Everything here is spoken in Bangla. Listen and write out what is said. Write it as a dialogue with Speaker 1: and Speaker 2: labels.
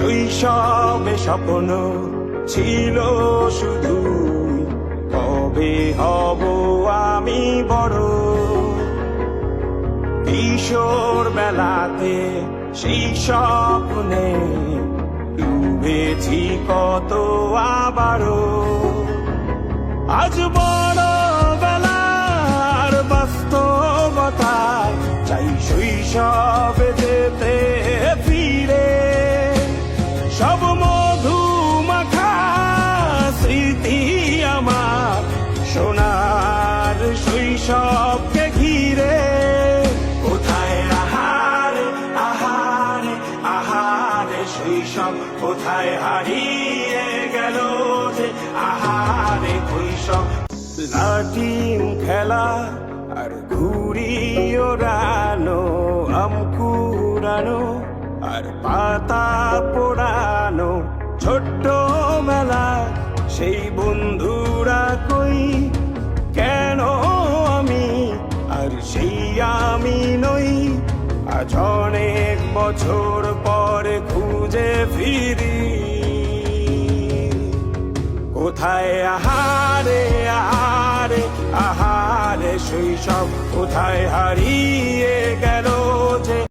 Speaker 1: শৈশবে স্বপ্ন ছিল শুধু, কবে হব আমি বড়। কিশোর বেলাতে সেই স্বপ্নে ডুবেছি কত আবারও। আজ বড় বেলার বাস্তবতায় চাই শৈশবে যেতে ফিরে। সব মধু মাখা স্মৃতি আমার সোনার শৈশবকে ঘিরে। কোথায় আহারে আহারে আহারে শৈশব, কোথায় হারিয়ে গেল যে আহারে শৈশব। লাঠিম খেলা আর ঘুড়ি ওড়ানো, আম কুড়ানো আর পাতা পোড়ানো, ছোট্ট মেলা সেই বন্ধুরা কই, কেন আমি আর সেই আমি নই। আজ অনেক বছর পরে খুঁজে ফিরি, কোথায় আহারে আহারে আহারে শৈশব, কোথায় হারিয়ে গেল